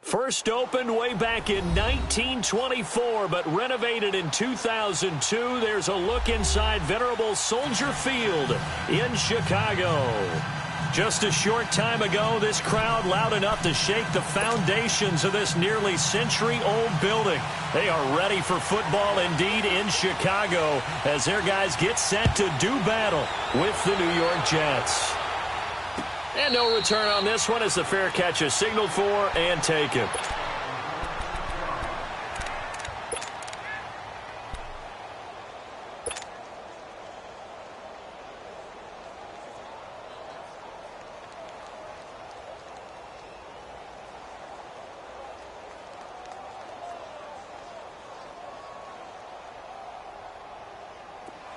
First opened way back in 1924, but renovated in 2002. There's a look inside venerable Soldier Field in Chicago. Just a short time ago, this crowd loud enough to shake the foundations of this nearly century-old building. They are ready for football indeed in Chicago as their guys get set to do battle with the New York Jets. And no return on this one as the fair catch is signaled for and taken.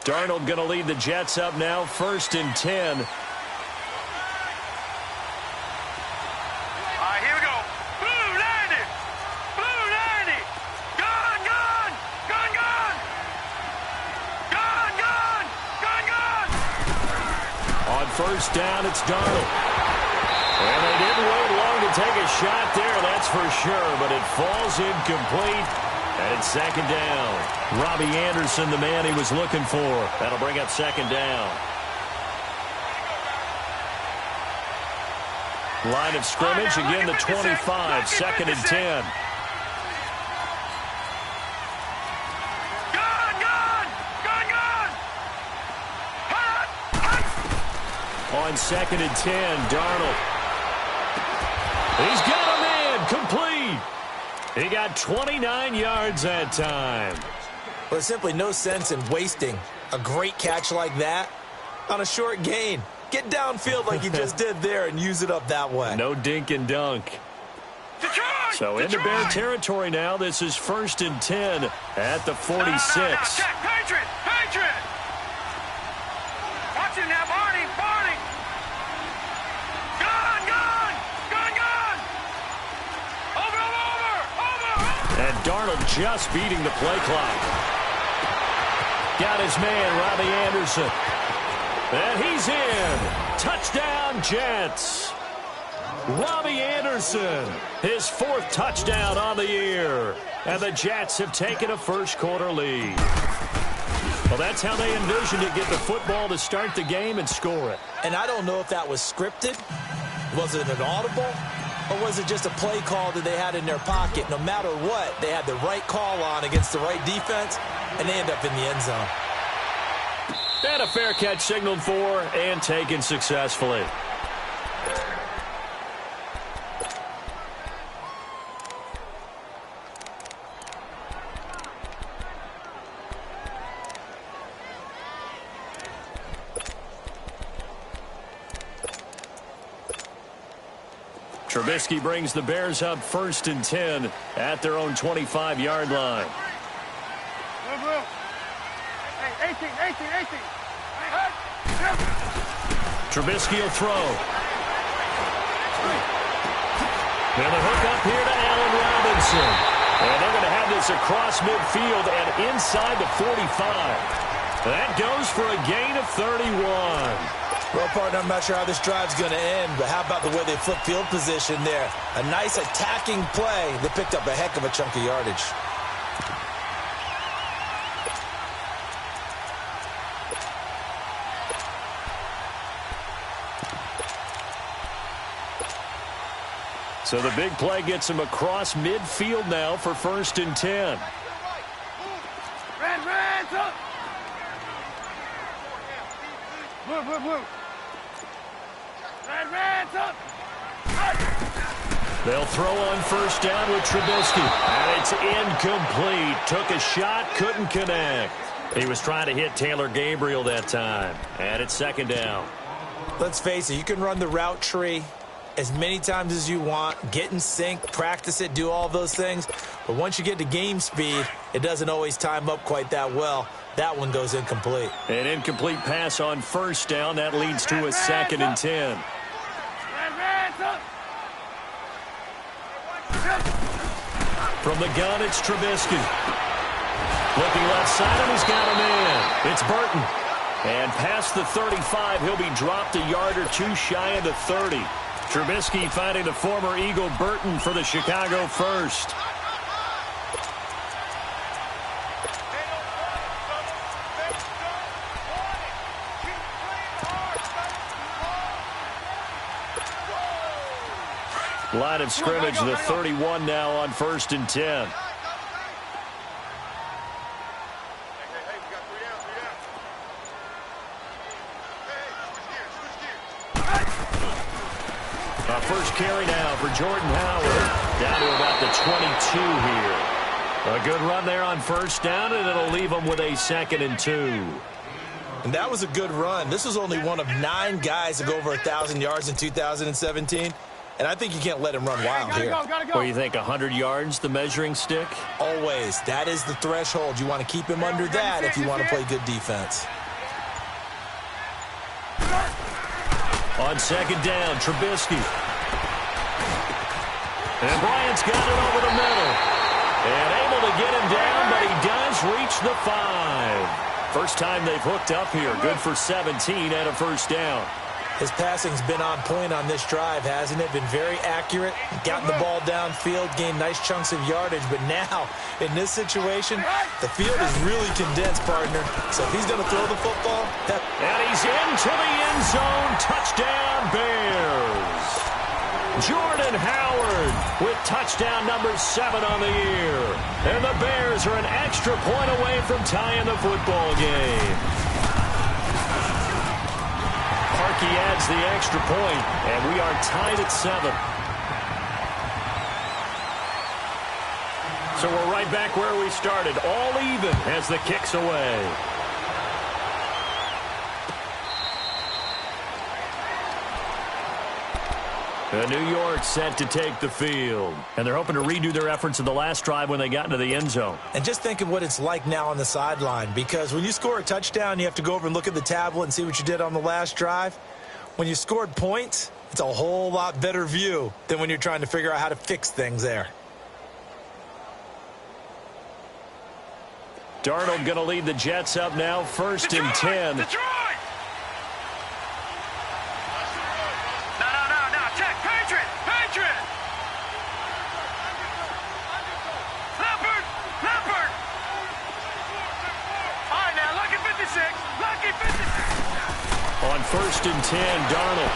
Darnold going to lead the Jets up now, 1st and 10. Here we go. Blue 90. Blue 90. Gone, gone. Gone, gone. Gone, gone. Gone, gone. On 1st down, it's Darnold. And they didn't wait long to take a shot there, that's for sure, but it falls incomplete. And it's 2nd down. Robbie Anderson, the man he was looking for. That'll bring up 2nd down. Line of scrimmage, again the 25, 2nd and 10. Gone, gone. Gone, gone. Hot, hot. On 2nd and 10, Darnold. He's got a man, complete. He got 29 yards that time. Well, there's simply no sense in wasting a great catch like that on a short gain. Get downfield like you just did there and use it up that way. No dink and dunk. Detroit, So into Detroit. Bear territory now. This is 1st and 10 at the 46. No, check. Patriot, Patriot. Watch it now, Barney, Barney. Gone, gone. Gone, gone. Over. And Darnold just beating the play clock. Got his man, Robbie Anderson. And he's in. Touchdown, Jets. Robbie Anderson, his 4th touchdown on the year. And the Jets have taken a first-quarter lead. Well, that's how they envisioned it, get the football to start the game and score it. And I don't know if that was scripted. Was it an audible? Or was it just a play call that they had in their pocket? No matter what, they had the right call on against the right defense, and they end up in the end zone. And a fair catch signaled for and taken successfully. Trubisky brings the Bears up 1st and 10 at their own 25-yard line. Blue. Hey, 18. Trubisky will throw. And the hook up here to Allen Robinson. And they're going to have this across midfield and inside the 45. That goes for a gain of 31. Well, partner, I'm not sure how this drive's going to end, but how about the way they flip field position there? A nice attacking play that picked up a heck of a chunk of yardage. So the big play gets him across midfield now for 1st and 10. Red, up. Blue. Red, up. They'll throw on 1st down with Trubisky. And it's incomplete. Took a shot, couldn't connect. He was trying to hit Taylor Gabriel that time. And it's 2nd down. Let's face it, you can run the route tree as many times as you want, get in sync, practice it, do all those things. But once you get to game speed, it doesn't always time up quite that well. That one goes incomplete. An incomplete pass on 1st down. That leads to a 2nd and 10. From the gun, it's Trubisky. Looking left side, and he's got a man. It's Burton. And past the 35, he'll be dropped a yard or two shy of the 30. Trubisky finding the former Eagle Burton for the Chicago first. Line of scrimmage, the 31 now on 1st and 10. First carry now for Jordan Howard. Down to about the 22 here. A good run there on 1st down, and it'll leave them with a 2nd and 2. And that was a good run. This was only one of 9 guys to go over 1,000 yards in 2017. And I think you can't let him run wild here. Or you think 100 yards, the measuring stick? Always. That is the threshold. You want to keep him under that if you want to play good defense. On 2nd down, Trubisky. And Bryant's got it over the middle. And able to get him down, but he does reach the 5. First time they've hooked up here. Good for 17 and a 1st down. His passing's been on point on this drive, hasn't it? Been very accurate, gotten the ball downfield, gained nice chunks of yardage. But now, in this situation, the field is really condensed, partner. So if he's going to throw the football... And he's into the end zone. Touchdown, Bears. Jordan Howard with touchdown number 7 on the year. And the Bears are an extra point away from tying the football game. He adds the extra point, and we are tied at 7. So we're right back where we started, all even as the kick's away. New York set to take the field. And they're hoping to redo their efforts in the last drive when they got into the end zone. And just think of what it's like now on the sideline. Because when you score a touchdown, you have to go over and look at the tablet and see what you did on the last drive. When you scored points, it's a whole lot better view than when you're trying to figure out how to fix things there. Darnold going to lead the Jets up now, 1st and 10. Detroit! No, check, Patriot! Leopard! All right, now, lucky 56! On 1st and 10, Darnold.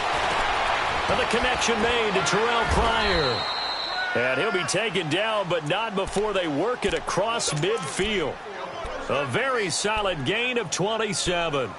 And the connection made to Terrell Pryor. And he'll be taken down, but not before they work it across midfield. A very solid gain of 27.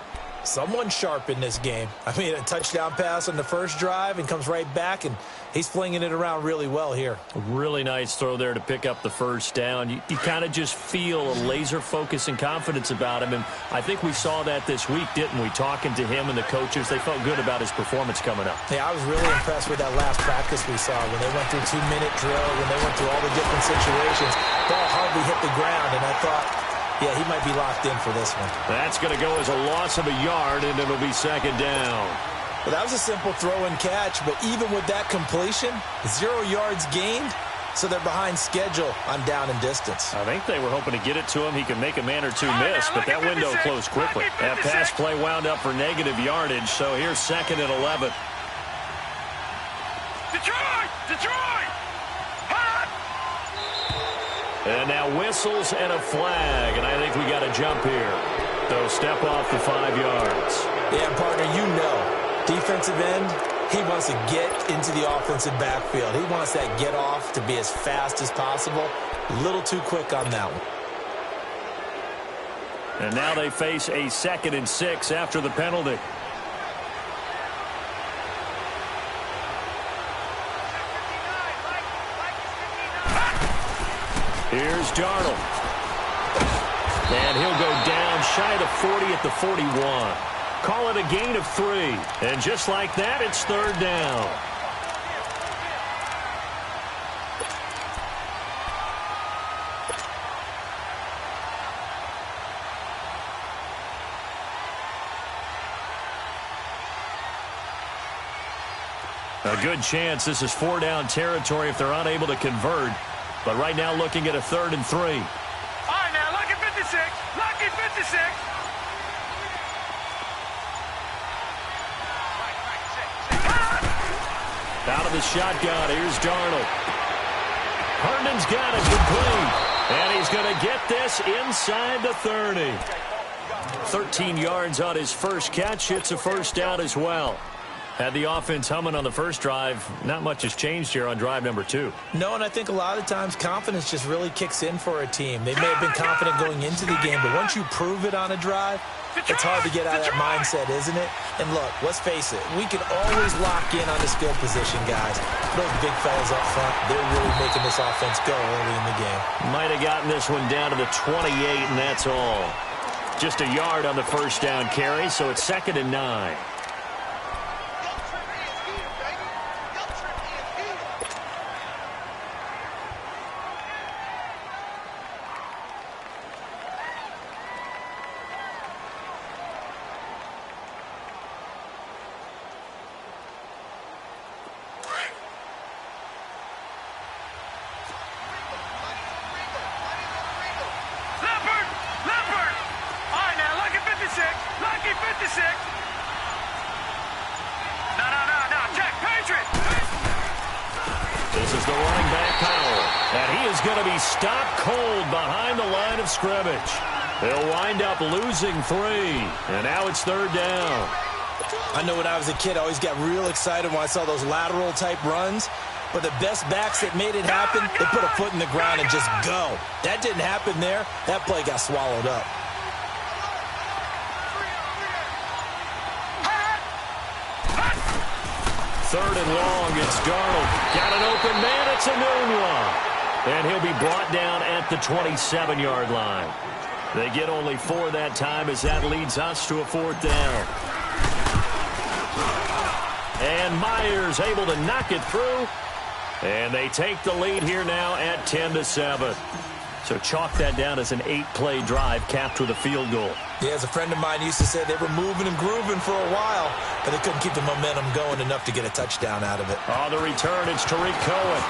Someone sharp in this game. I mean, a touchdown pass on the first drive and comes right back, and he's flinging it around really well here. Really nice throw there to pick up the 1st down. You kind of just feel a laser focus and confidence about him, and I think we saw that this week, didn't we? Talking to him and the coaches, they felt good about his performance coming up. Yeah, I was really impressed with that last practice we saw when they went through 2-minute drill, when they went through all the different situations. Ball hardly hit the ground, and I thought, yeah, he might be locked in for this one. That's going to go as a loss of a yard, and it'll be 2nd down. Well, that was a simple throw and catch, but even with that completion, 0 yards gained, so they're behind schedule on down and distance. I think they were hoping to get it to him. He could make a man or two miss, but that window closed quickly. That pass play wound up for negative yardage, so here's 2nd and 11. Detroit! And now whistles and a flag, and I think we got a jump here. So step off the 5 yards. Yeah, partner, you know, defensive end, he wants to get into the offensive backfield. He wants that get off to be as fast as possible. A little too quick on that one. And now they face a 2nd and 6 after the penalty. Here's Darnold. And he'll go down shy of the 40 at the 41. Call it a gain of 3. And just like that, it's 3rd down. A good chance this is 4-down territory if they're unable to convert. But right now looking at a 3rd and 3. All right, now, lucky 56. Lucky 56. Out of the shotgun, here's Darnold. Herndon's got it complete. And he's going to get this inside the 30. 13 yards on his first catch. It's a first down as well. Had the offense humming on the first drive. Not much has changed here on drive number 2. No, and I think a lot of times confidence just really kicks in for a team. They may have been confident going into the game, but once you prove it on a drive, it's hard to get out of that mindset, isn't it? And look, let's face it, we can always lock in on this field position, guys. Those big fellas up front, they're really making this offense go early in the game. Might have gotten this one down to the 28, and that's all. Just a yard on the first down carry, so it's 2nd and 9. This is the running back, Powell. And he is going to be stopped cold behind the line of scrimmage. They'll wind up losing 3. And now it's 3rd down. I know when I was a kid, I always got real excited when I saw those lateral-type runs. But the best backs that made it happen, they put a foot in the ground and just go. That didn't happen there. That play got swallowed up. Third and long, it's Darnold. Got an open man, it's Enunwa. And he'll be brought down at the 27-yard line. They get only 4 that time as that leads us to a 4th down. And Myers able to knock it through. And they take the lead here now at 10-7. So chalk that down as an 8-play drive capped with a field goal. Yeah, as a friend of mine used to say, they were moving and grooving for a while, but they couldn't keep the momentum going enough to get a touchdown out of it. On the return, it's Tariq Cohen.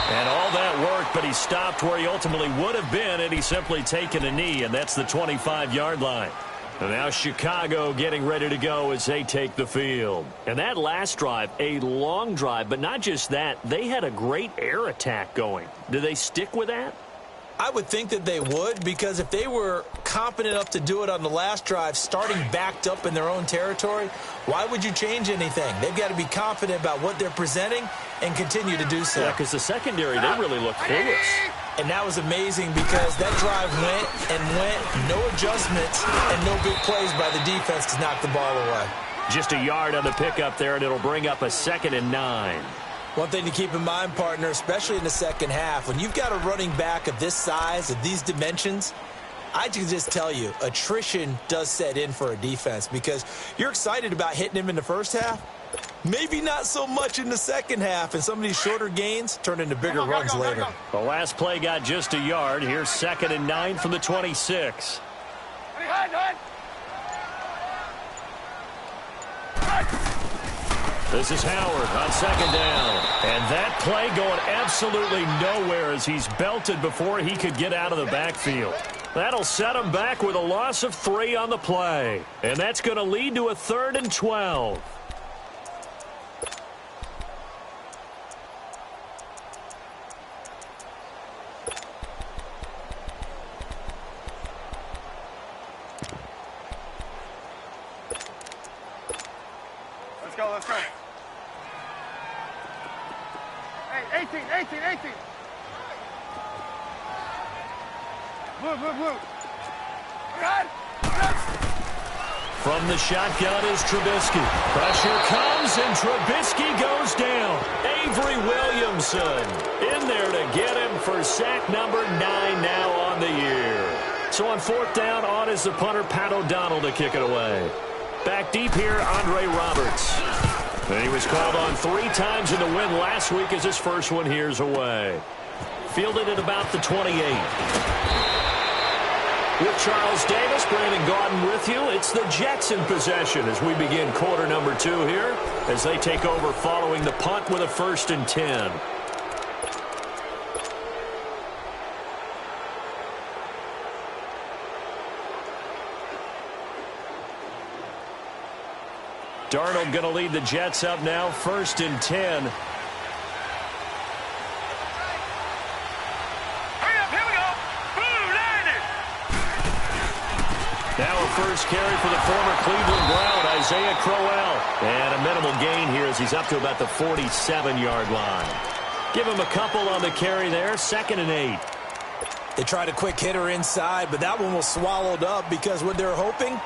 And all that worked, but he stopped where he ultimately would have been, and he's simply taken a knee, and that's the 25-yard line. And now Chicago getting ready to go as they take the field. And that last drive, a long drive, but not just that, they had a great air attack going. Do they stick with that? I would think that they would, because if they were confident enough to do it on the last drive, starting backed up in their own territory, why would you change anything? They've got to be confident about what they're presenting and continue to do so. Yeah, because the secondary, they really look clueless. And that was amazing because that drive went and went, no adjustments, and no big plays by the defense to knock the ball away. Just a yard on the pickup there, and it'll bring up a 2nd and 9. One thing to keep in mind, partner, especially in the second half, when you've got a running back of this size, of these dimensions, I can just tell you, attrition does set in for a defense because you're excited about hitting him in the first half. Maybe not so much in the second half, and some of these shorter gains turn into bigger runs later. The last play got just a yard. Here's 2nd and 9 from the 26. This is Howard on 2nd down. And that play going absolutely nowhere as he's belted before he could get out of the backfield. That'll set him back with a loss of 3 on the play. And that's going to lead to a 3rd and 12. Let's go. Hey, 18. Blue. From the shotgun is Trubisky. Pressure comes, and Trubisky goes down. Avery Williamson in there to get him for sack number 9 now on the year. So on 4th down, on is the punter, Pat O'Donnell, to kick it away. Back deep here, Andre Roberts. And he was called on 3 times in the win last week as his first one here's away. Fielded at about the 28. With Charles Davis, Brandon Gaudin with you. It's the Jets in possession as we begin quarter number 2 here as they take over following the punt with a 1st and 10. Darnold going to lead the Jets up now, 1st and 10. Now a first carry for the former Cleveland Brown, Isaiah Crowell. And a minimal gain here as he's up to about the 47-yard line. Give him a couple on the carry there, 2nd and 8. They tried a quick hitter inside, but that one was swallowed up because what they're hoping,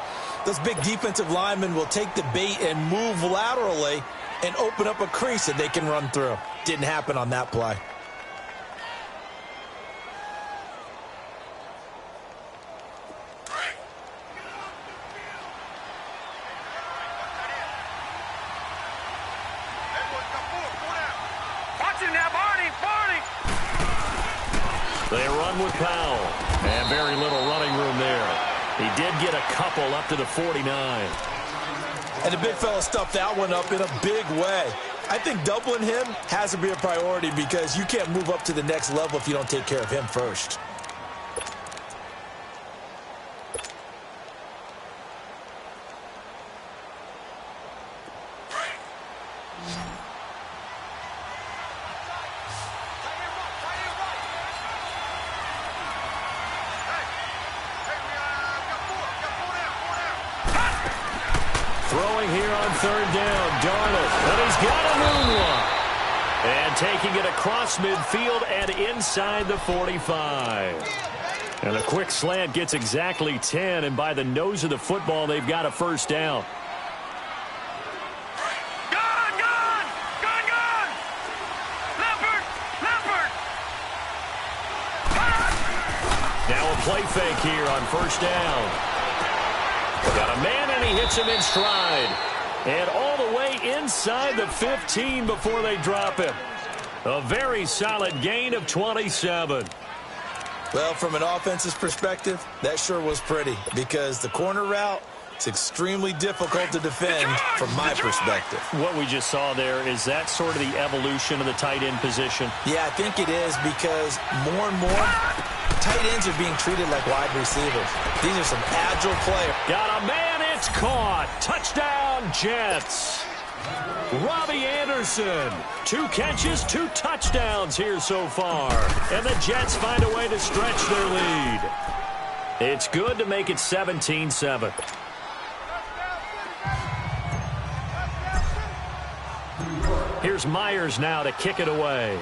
those big defensive linemen will take the bait and move laterally and open up a crease that they can run through. Didn't happen on that play. They run with Powell. And very little running room there. He did get a couple up to the 49. And the big fella stuffed that one up in a big way. I think doubling him has to be a priority because you can't move up to the next level if you don't take care of him first. Throwing here on 3rd down, Darnold. And he's got a moonwalk. And taking it across midfield and inside the 45. And a quick slant gets exactly 10, and by the nose of the football, they've got a first down. Now a play fake here on 1st down. Got a man, and he hits him in stride. And all the way inside the 15 before they drop him. A very solid gain of 27. Well, from an offense's perspective, that sure was pretty because the corner route, it's extremely difficult to defend from my perspective. What we just saw there, is that sort of the evolution of the tight end position? Yeah, I think it is because more and more tight ends are being treated like wide receivers. These are some agile players. Got a man, it's caught. Touchdown, Jets. Robbie Anderson, 2 catches, 2 touchdowns here so far. And the Jets find a way to stretch their lead. It's good to make it 17-7. Here's Myers now to kick it away.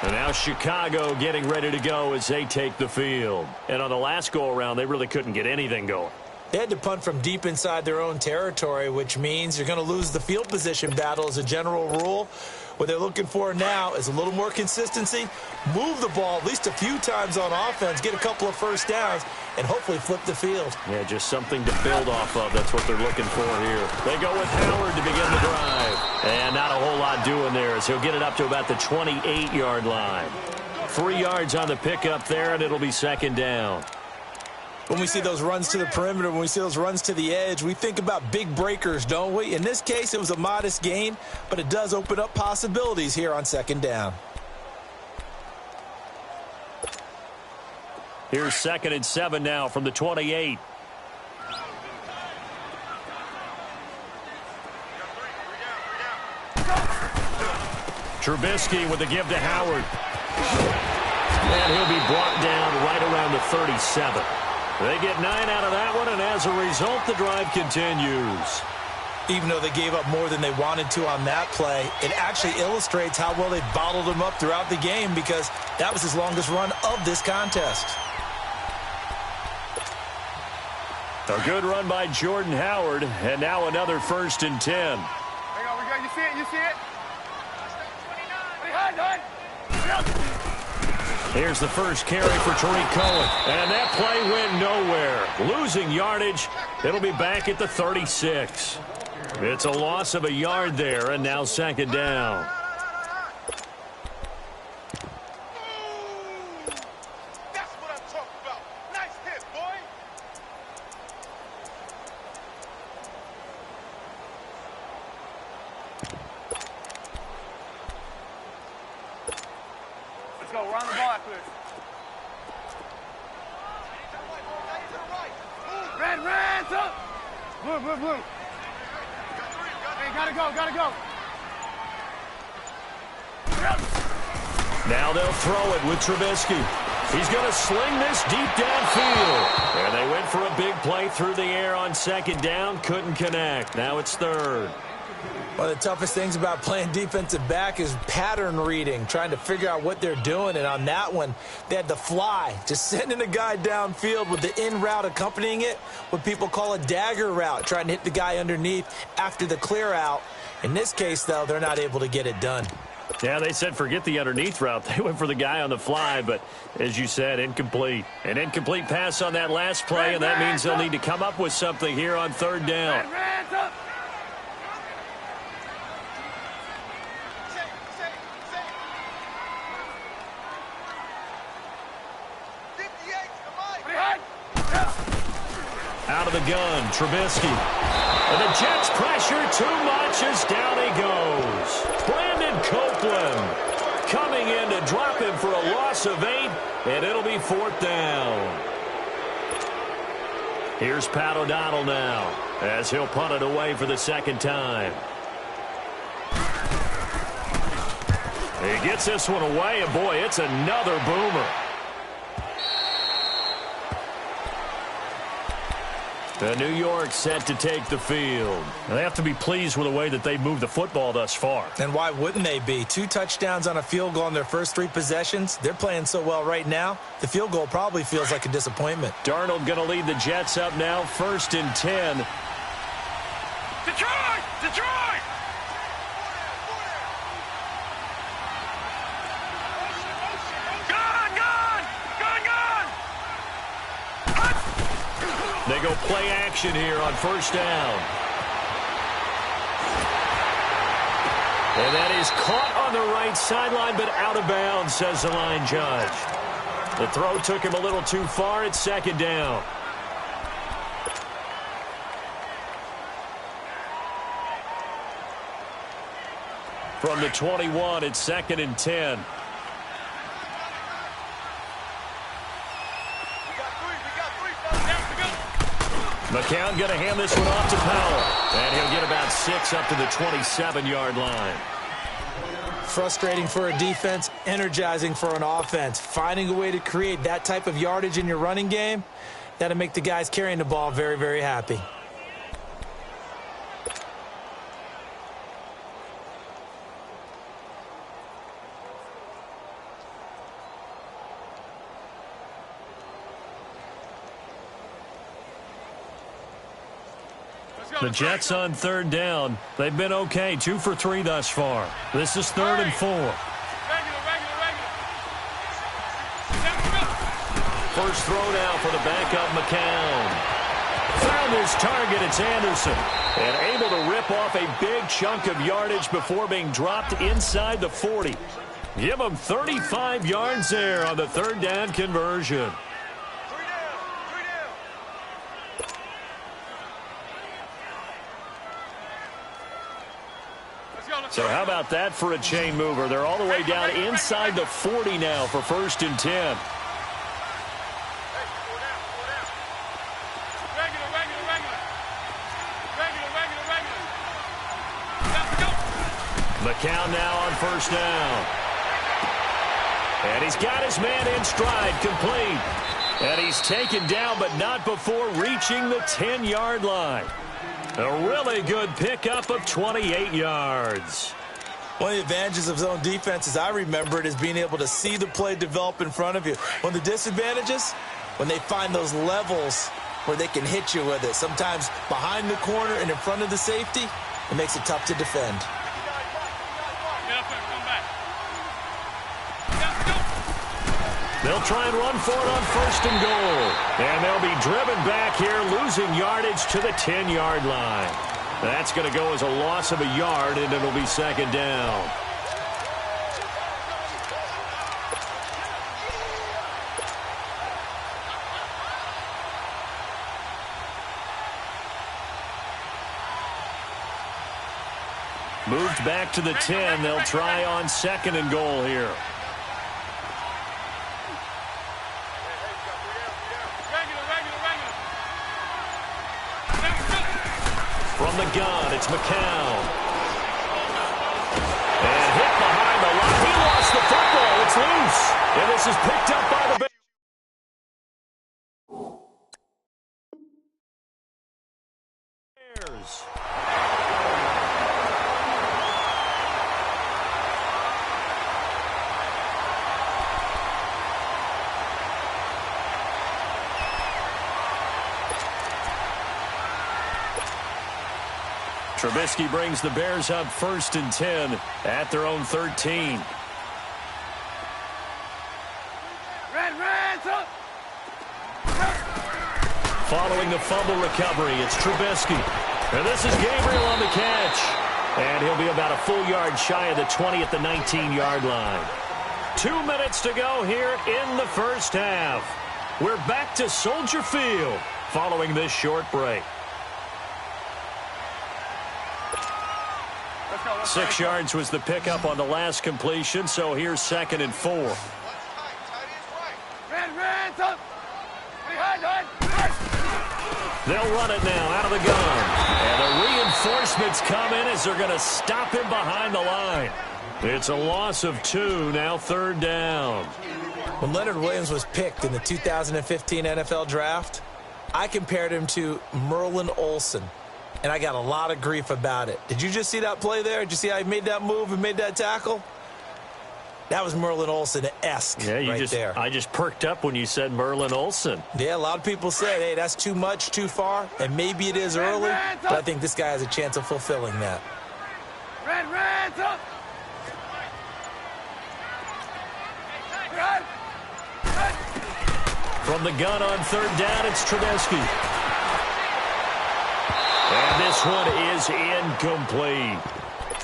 And now Chicago getting ready to go as they take the field. And on the last go-around, they really couldn't get anything going. They had to punt from deep inside their own territory, which means you're going to lose the field position battle as a general rule. What they're looking for now is a little more consistency, move the ball at least a few times on offense, get a couple of first downs, and hopefully flip the field. Yeah, just something to build off of. That's what they're looking for here. They go with Howard to begin the drive. And not a whole lot doing there as he'll get it up to about the 28-yard line. 3 yards on the pickup there, and it'll be 2nd down. When we see those runs to the perimeter, when we see those runs to the edge, we think about big breakers, don't we? In this case, it was a modest gain, but it does open up possibilities here on 2nd down. Here's 2nd and 7 now from the 28. Trubisky with the give to Howard. And he'll be brought down right around the 37. They get 9 out of that one, and as a result, the drive continues. Even though they gave up more than they wanted to on that play, it actually illustrates how well they bottled him up throughout the game because that was his longest run of this contest. A good run by Jordan Howard, and now another 1st and 10. Hang on, we got you see it, you see it? Here's the first carry for Tariq Cohen. And that play went nowhere. Losing yardage. It'll be back at the 36. It's a loss of a yard there, and now 2nd down. That's what I'm talking about. Nice hit, boy. Let's go. Run the ball after this. Red, up. Blue. Hey, gotta go. Now they'll throw it with Trubisky. He's going to sling this deep downfield. And they went for a big play through the air on second down. Couldn't connect. Now it's third. One of the toughest things about playing defensive back is pattern reading, trying to figure out what they're doing. And on that one, they had the fly, just sending a guy downfield with the in route accompanying it, what people call a dagger route, trying to hit the guy underneath after the clear out. In this case, though, they're not able to get it done. Yeah, they said forget the underneath route. They went for the guy on the fly, but as you said, incomplete. An incomplete pass on that last play, and that means they'll need to come up with something here on third down. Red's up. Out of the gun, Trubisky. And the Jets pressure too much as down he goes. Brandon Copeland coming in to drop him for a loss of 8, and it'll be fourth down. Here's Pat O'Donnell now as he'll punt it away for the second time. He gets this one away, and boy, it's another boomer. The New York set to take the field. They have to be pleased with the way that they moved the football thus far. And why wouldn't they be? 2 touchdowns on a field goal in their first 3 possessions. They're playing so well right now, the field goal probably feels like a disappointment. Darnold going to lead the Jets up now, 1st and 10. Detroit! They go play action here on first down. And that is caught on the right sideline, but out of bounds, says the line judge. The throw took him a little too far. It's second down. From the 21, it's 2nd and 10. McCown going to hand this one off to Powell. And he'll get about 6 up to the 27-yard line. Frustrating for a defense, energizing for an offense. Finding a way to create that type of yardage in your running game, that'll make the guys carrying the ball very, very happy. The Jets on third down. They've been okay, 2 for 3 thus far. This is 3rd and 4. First throw now for the backup McCown. Found his target, it's Anderson. And able to rip off a big chunk of yardage before being dropped inside the 40. Give him 35 yards there on the third down conversion. So how about that for a chain mover? They're all the way down inside the 40 now for 1st and 10. McCown now on first down. And he's got his man in stride, complete. And he's taken down, but not before reaching the 10-yard line. A really good pickup of 28 yards. One of the advantages of zone defense, as I remember it, is being able to see the play develop in front of you. One of the disadvantages, when they find those levels where they can hit you with it. Sometimes behind the corner and in front of the safety, it makes it tough to defend. They'll try and run for it on 1st and goal. And they'll be driven back here, losing yardage to the 10-yard line. That's going to go as a loss of a yard, and it'll be 2nd down. Moved back to the 10. They'll try on 2nd and goal here. the gun, it's McCown. And hit behind the line. He lost the football. It's loose. And this is picked up by the Bears. Trubisky brings the Bears up 1st and 10 at their own 13. Following the fumble recovery, it's Trubisky. And this is Gabriel on the catch. And he'll be about a full yard shy of the 20 at the 19-yard line. 2 minutes to go here in the first half. We're back to Soldier Field following this short break. 6 yards was the pickup on the last completion, so here's 2nd and 4. They'll run it now out of the gun. And the reinforcements come in as they're going to stop him behind the line. It's a loss of 2, now 3rd down. When Leonard Williams was picked in the 2015 NFL Draft, I compared him to Merlin Olsen. And I got a lot of grief about it. Did you just see that play there? Did you see how he made that move and made that tackle? That was Merlin Olsen-esque there. I just perked up when you said Merlin Olsen. Yeah, a lot of people said, hey, that's too much, too far, and maybe it is early, but I think this guy has a chance of fulfilling that. From the gun on 3rd down, it's Trubisky. And this one is incomplete.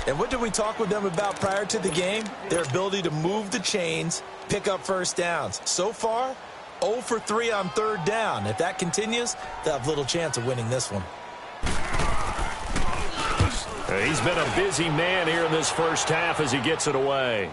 And what did we talk with them about prior to the game? Their ability to move the chains, pick up first downs. So far, 0 for 3 on 3rd down. If that continues, they'll have little chance of winning this one. He's been a busy man here in this first half as he gets it away.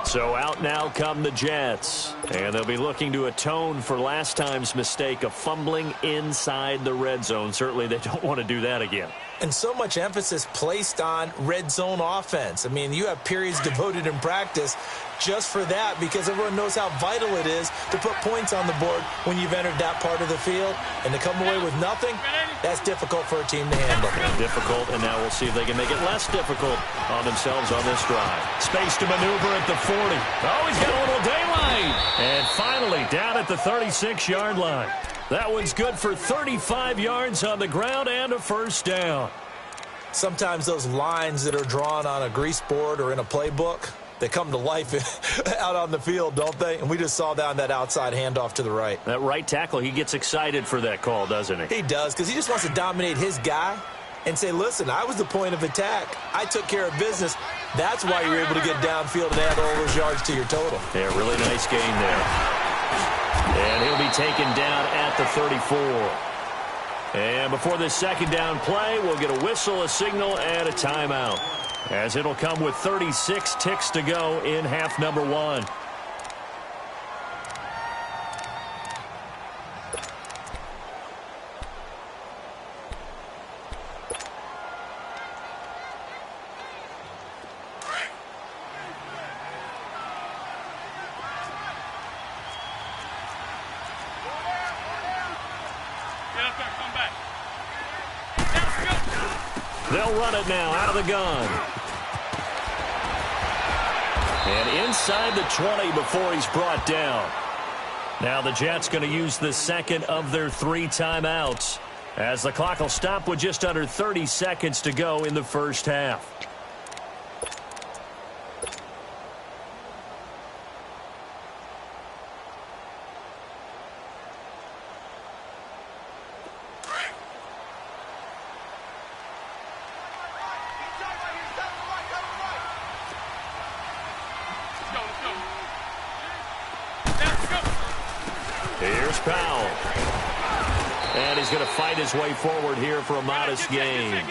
So out now come the Jets. And they'll be looking to atone for last time's mistake of fumbling inside the red zone. Certainly they don't want to do that again. And so much emphasis placed on red zone offense. I mean, you have periods devoted in practice just for that because everyone knows how vital it is to put points on the board when you've entered that part of the field. And to come away with nothing, that's difficult for a team to handle. Difficult, and now we'll see if they can make it less difficult on themselves on this drive. Space to maneuver at the 40. Oh, he's got a little daylight. And finally, down at the 36-yard line. That one's good for 35 yards on the ground and a first down. Sometimes those lines that are drawn on a grease board or in a playbook, they come to life out on the field, don't they? And we just saw down that outside handoff to the right. That right tackle, he gets excited for that call, doesn't he? He does, because he just wants to dominate his guy and say, listen, I was the point of attack. I took care of business. That's why you're able to get downfield and add all those yards to your total. Yeah, really nice game there. And he'll be taken down at the 34. And before this second down play, we'll get a whistle, a signal, and a timeout, as it'll come with 36 ticks to go in half number 1. They'll run it now out of the gun. And inside the 20 before he's brought down. Now the Jets going to use the second of their 3 timeouts, as the clock will stop with just under 30 seconds to go in the first half. Here's Powell. And he's going to fight his way forward here for a modest gain.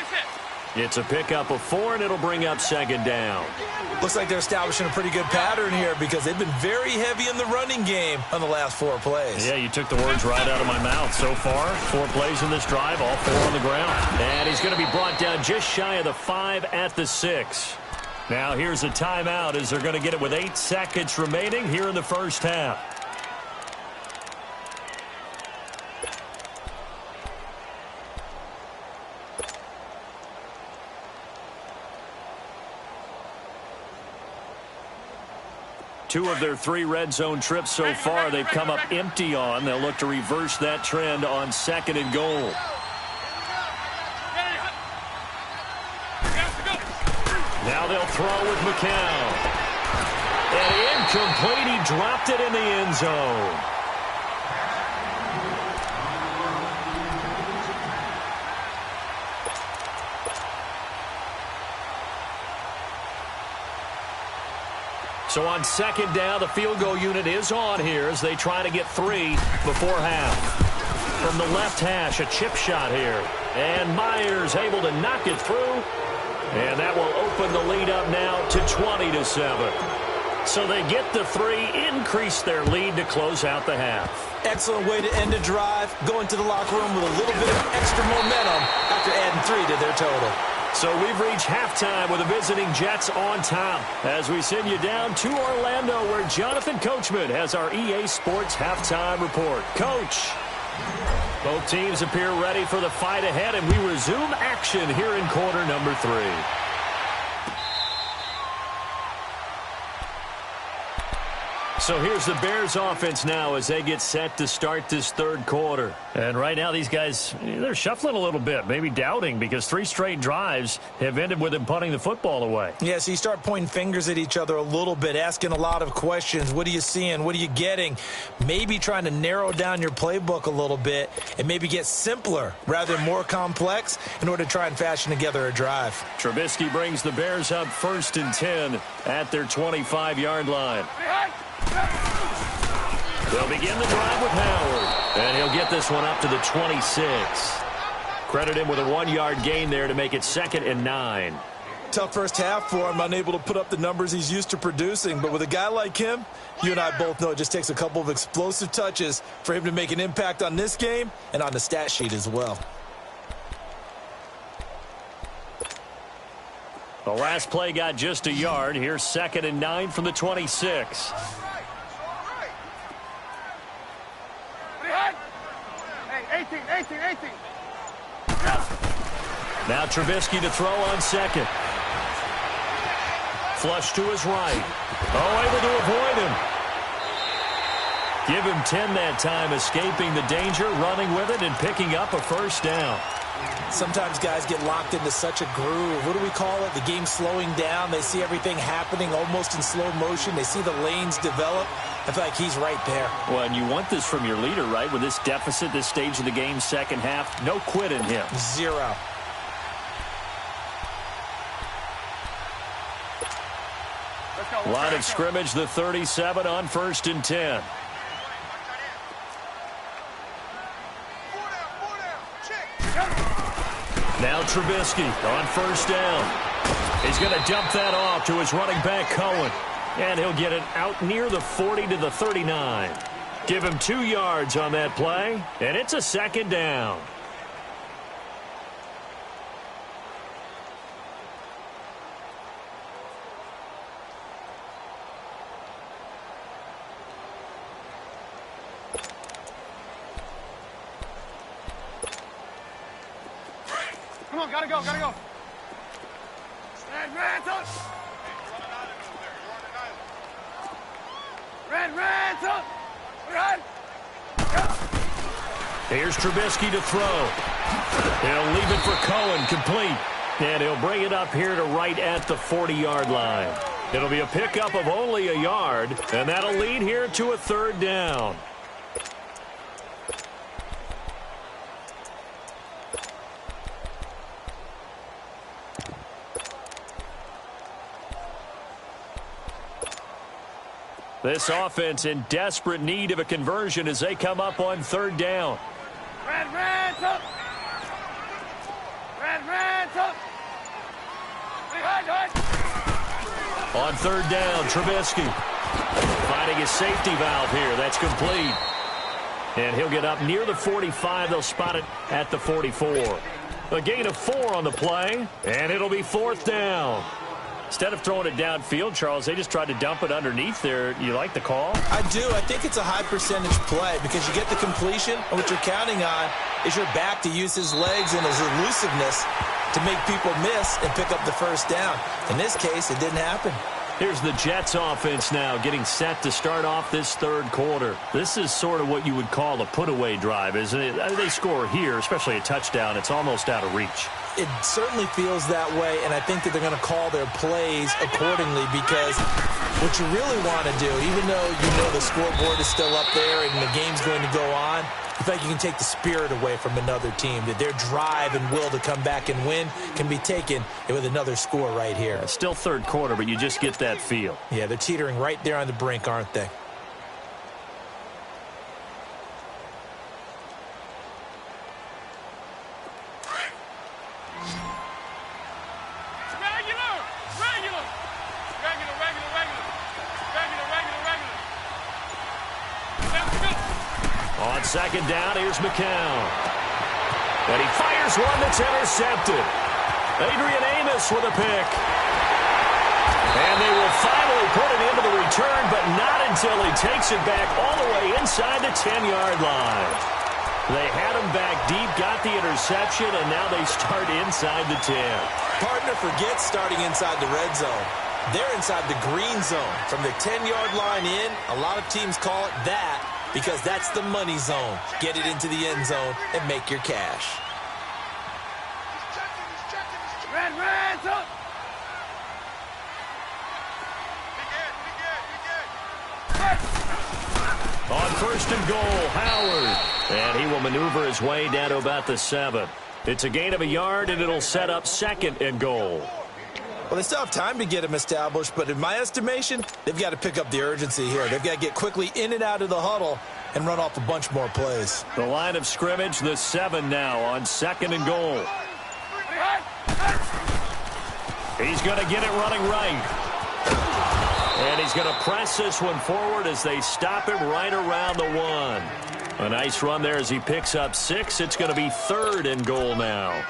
It's a pickup of 4, and it'll bring up second down. Looks like they're establishing a pretty good pattern here because they've been very heavy in the running game on the last 4 plays. Yeah, you took the words right out of my mouth. So far, 4 plays in this drive, all 4 on the ground. And he's going to be brought down just shy of the 5 at the 6. Now here's a timeout as they're going to get it with 8 seconds remaining here in the first half. Two of their 3 red zone trips so far they've come up empty on. They'll look to reverse that trend on 2nd and goal. Now they'll throw with McCown. And incomplete. He dropped it in the end zone. So on 2nd down, the field goal unit is on here as they try to get 3 before half. From the left hash, a chip shot here. And Myers able to knock it through. And that will open the lead up now to 20-7. So they get the 3, increase their lead to close out the half. Excellent way to end a drive. Go into the locker room with a little bit of extra momentum after adding 3 to their total. So we've reached halftime with the visiting Jets on top as we send you down to Orlando where Jonathan Coachman has our EA Sports halftime report. Coach, both teams appear ready for the fight ahead, and we resume action here in quarter number 3. So here's the Bears offense now as they get set to start this 3rd quarter. And right now these guys, they're shuffling a little bit, maybe doubting because 3 straight drives have ended with them punting the football away. Yeah, so you start pointing fingers at each other a little bit, asking a lot of questions. What are you seeing? What are you getting? Maybe trying to narrow down your playbook a little bit and maybe get simpler rather than more complex in order to try and fashion together a drive. Trubisky brings the Bears up 1st and 10 at their 25-yard line. They'll begin the drive with Howard, and he'll get this one up to the 26. Credit him with a 1-yard gain there to make it 2nd and 9. Tough first half for him, unable to put up the numbers he's used to producing. But with a guy like him, you and I both know it just takes a couple of explosive touches for him to make an impact on this game and on the stat sheet as well. The last play got just a yard. Here's 2nd and 9 from the 26. Now Trubisky to throw on 2nd. Flush to his right. Oh, able to avoid him. Give him 10 that time, escaping the danger, running with it, and picking up a first down. Sometimes guys get locked into such a groove. What do we call it? The game slowing down. They see everything happening almost in slow motion. They see the lanes develop. I feel like he's right there. Well, and you want this from your leader, right? With this deficit, this stage of the game, 2nd half, no quit in him. 0. Line of scrimmage, the 37 on 1st and 10. Now Trubisky on 1st down. He's going to dump that off to his running back, Cohen. And he'll get it out near the 40 to the 39. Give him 2 yards on that play, and it's a 2nd down. Come on, gotta go, gotta go. Red, up. Red, up. Here's Trubisky to throw. He'll leave it for Cohen, complete. And he'll bring it up here to right at the 40-yard line. It'll be a pickup of only a yard, and that'll lead here to a 3rd down. This offense in desperate need of a conversion as they come up on 3rd down. Red, up. Red, up. On third down, Trubisky finding his safety valve here. That's complete. And he'll get up near the 45. They'll spot it at the 44. A gain of 4 on the play, and it'll be fourth down. Instead of throwing it downfield, Charles, they just tried to dump it underneath there. You like the call? I do. I think it's a high percentage play because you get the completion, and what you're counting on is your back to use his legs and his elusiveness to make people miss and pick up the first down. In this case, it didn't happen. Here's the Jets offense now getting set to start off this third quarter. This is sort of what you would call a put-away drive, isn't it? They score here, especially a touchdown. It's almost out of reach. It certainly feels that way, and I think that they're going to call their plays accordingly because what you really want to do, even though you know the scoreboard is still up there and the game's going to go on, I feel like you can take the spirit away from another team, that their drive and will to come back and win can be taken with another score right here. It's still third quarter, but you just get that feel. Yeah, they're teetering right there on the brink, aren't they? On second down, here's McCown. And he fires one that's intercepted. Adrian Amos with a pick. And they will finally put it into the return, but not until he takes it back all the way inside the 10-yard line. They had him back deep, got the interception, and now they start inside the 10. Partner forgets starting inside the red zone. They're inside the green zone. From the 10-yard line in, a lot of teams call it that, because that's the money zone. Get it into the end zone and make your cash. Red, up. On first and goal, Howard. And he will maneuver his way down to about the 7. It's a gain of a yard, and it'll set up second and goal. Well, they still have time to get him established, but in my estimation, they've got to pick up the urgency here. They've got to get quickly in and out of the huddle and run off a bunch more plays. The line of scrimmage, the 7 now on second and goal. He's going to get it running right. And he's going to press this one forward as they stop him right around the 1. A nice run there as he picks up 6. It's going to be third and goal now.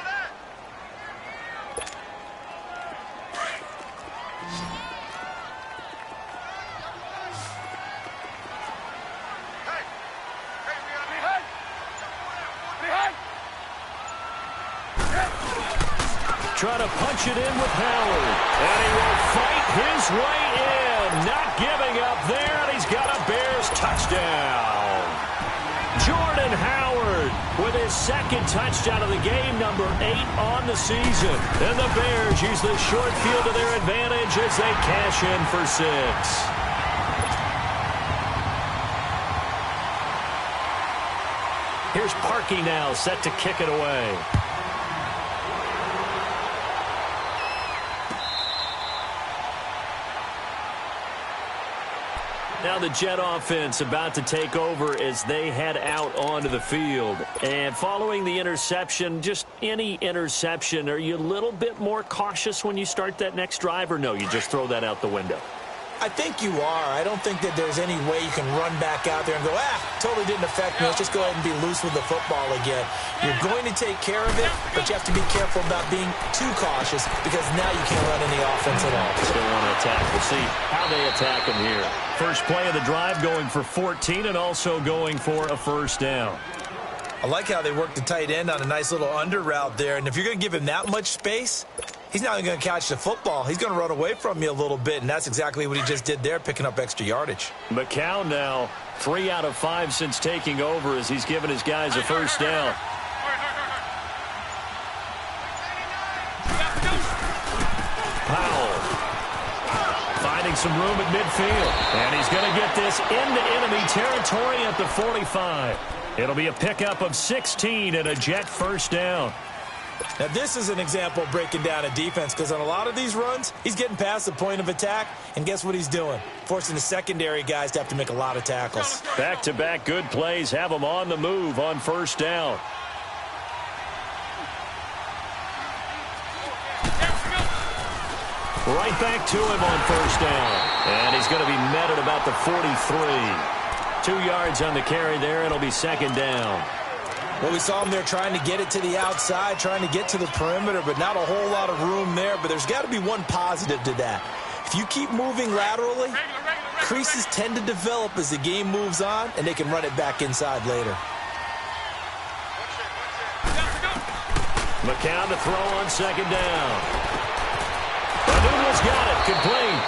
Try to punch it in with Howard. And he will fight his way in. Not giving up there, and he's got a Bears touchdown. Jordan Howard with his second touchdown of the game, number 8 on the season. And the Bears use the short field to their advantage as they cash in for 6. Here's Parkey now, set to kick it away. Now the Jet offense about to take over as they head out onto the field. And following the interception, just any interception, are you a little bit more cautious when you start that next drive, or no, you just throw that out the window? I think you are. I don't think that there's any way you can run back out there and go, totally didn't affect me. Let's just go ahead and be loose with the football again. You're going to take care of it, but you have to be careful about being too cautious because now you can't run any offense at all. Still want to attack. We'll see how they attack him here. First play of the drive going for 14 and also going for a first down. I like how they worked the tight end on a nice little under route there, and if you're going to give him that much space, he's not going to catch the football. He's going to run away from you a little bit, and that's exactly what he just did there, picking up extra yardage. McCown now 3 out of 5 since taking over as he's given his guys a first down. Powell finding some room at midfield, and he's going to get this into enemy territory at the 45. It'll be a pickup of 16 and a Jet first down. Now, this is an example of breaking down a defense because on a lot of these runs, he's getting past the point of attack, and guess what he's doing? Forcing the secondary guys to have to make a lot of tackles. Back-to-back good plays have them on the move on first down. Right back to him on first down. And he's going to be met at about the 43. 2 yards on the carry there. It'll be second down. Well, we saw him there trying to get it to the outside, trying to get to the perimeter, but not a whole lot of room there. But there's got to be one positive to that. If you keep moving laterally, creases tend to develop as the game moves on, and they can run it back inside later. McCown to throw on second down. Noodle's got it, complete.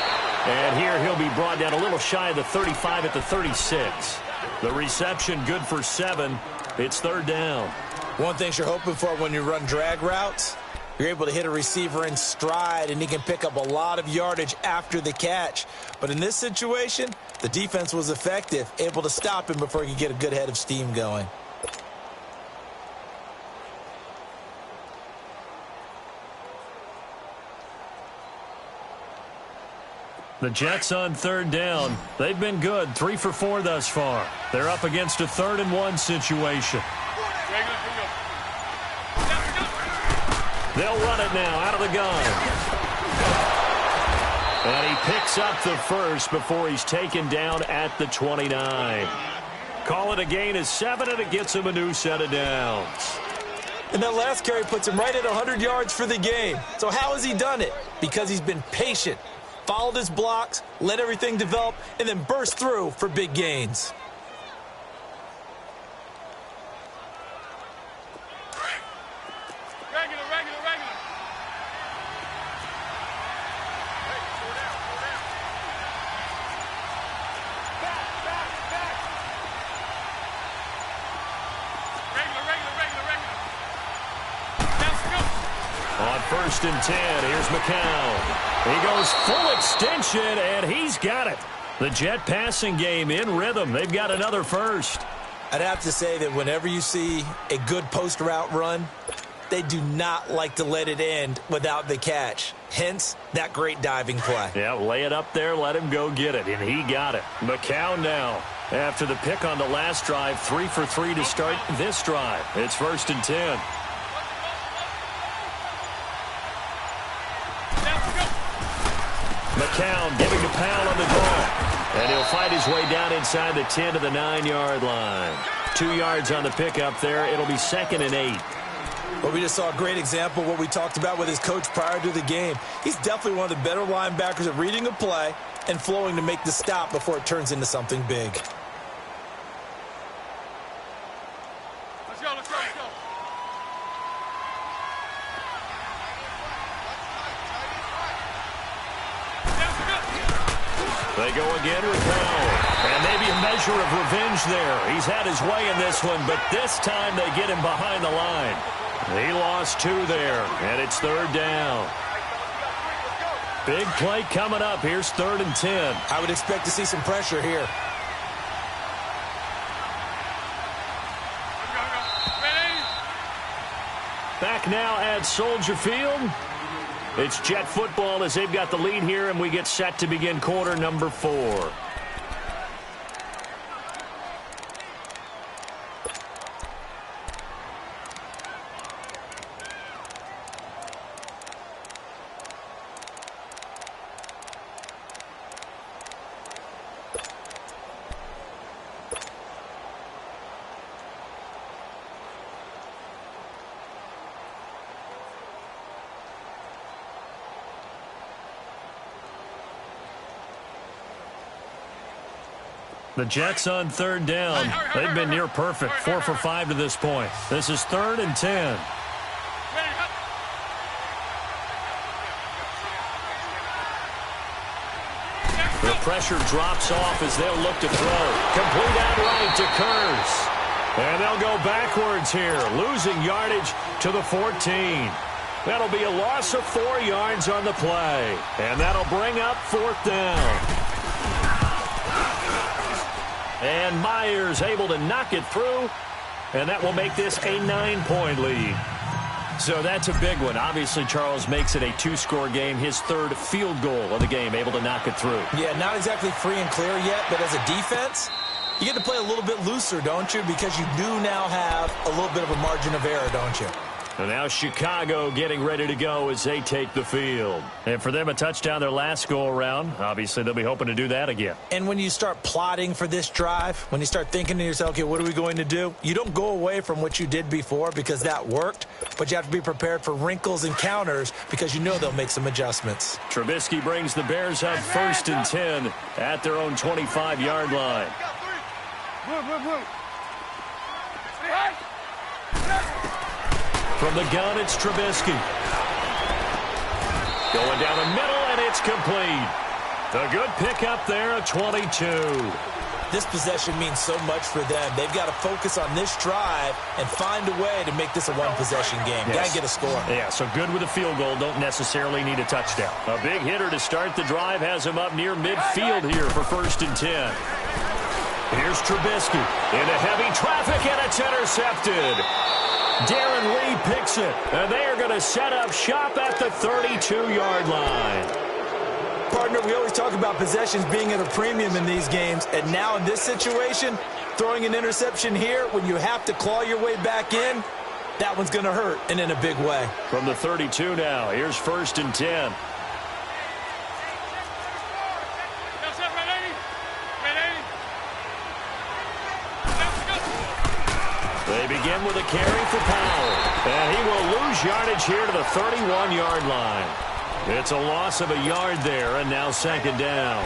And here he'll be brought down a little shy of the 35 at the 36. The reception good for 7. It's third down. One thing you're hoping for when you run drag routes, you're able to hit a receiver in stride, and he can pick up a lot of yardage after the catch. But in this situation, the defense was effective, able to stop him before he could get a good head of steam going. The Jets on third down. They've been good, 3 for 4 thus far. They're up against a 3rd-and-1 situation. They'll run it now out of the gun. And he picks up the first before he's taken down at the 29. Call it a gain of 7, and it gets him a new set of downs. And that last carry puts him right at 100 yards for the game. So how has he done it? Because he's been patient, followed his blocks, let everything develop, and then burst through for big gains. On 1st and 10, here's McCown. He goes full extension, and he's got it. The Jet passing game in rhythm. They've got another first. I'd have to say that whenever you see a good post route run, they do not like to let it end without the catch. Hence, that great diving play. Yeah, lay it up there, let him go get it, and he got it. McCown now, after the pick on the last drive, 3 for 3 to start this drive. It's 1st and 10. McCown giving to Powell on the draw. And he'll fight his way down inside the 10 to the 9-yard line. 2 yards on the pickup there. It'll be 2nd and 8. Well, we just saw a great example of what we talked about with his coach prior to the game. He's definitely one of the better linebackers at reading a play and flowing to make the stop before it turns into something big. Let's go, let's go, let's go. They go again with Powell. And maybe a measure of revenge there. He's had his way in this one, but this time they get him behind the line. He lost 2 there, and it's 3rd down. Big play coming up. Here's 3rd and 10. I would expect to see some pressure here. Back now at Soldier Field. It's Jet football as they've got the lead here, and we get set to begin quarter number 4. The Jets on 3rd down. They've been near perfect. 4 for 5 to this point. This is 3rd and 10. The pressure drops off as they'll look to throw. Complete outright to Kurz. And they'll go backwards here, losing yardage to the 14. That'll be a loss of 4 yards on the play. And that'll bring up 4th down. And Myers able to knock it through, and that will make this a 9-point lead. So that's a big one. Obviously, Charles makes it a 2-score game, his 3rd field goal of the game, able to knock it through. Yeah, not exactly free and clear yet, but as a defense, you get to play a little bit looser, don't you? Because you do now have a little bit of a margin of error, don't you? And now Chicago getting ready to go as they take the field. And for them, a touchdown their last go-around. Obviously, they'll be hoping to do that again. And when you start plotting for this drive, when you start thinking to yourself, okay, what are we going to do? You don't go away from what you did before because that worked, but you have to be prepared for wrinkles and counters because you know they'll make some adjustments. Trubisky brings the Bears up 1st and 10 at their own 25-yard line. From the gun, it's Trubisky. Going down the middle, and it's complete. The good pickup there, a 22. This possession means so much for them. They've got to focus on this drive and find a way to make this a one-possession game. Yes. Got to get a score. Yeah, so good with a field goal. Don't necessarily need a touchdown. A big hitter to start the drive has him up near midfield here for 1st and 10. Here's Trubisky into heavy traffic, and it's intercepted. Darren Lee picks it, and they are going to set up shop at the 32-yard line. Partner, we always talk about possessions being at a premium in these games, and now in this situation, throwing an interception here when you have to claw your way back in, that one's going to hurt, and in a big way. From the 32 now, here's 1st and 10. They begin with a carry for Powell, and he will lose yardage here to the 31-yard line. It's a loss of a yard there, and now 2nd down.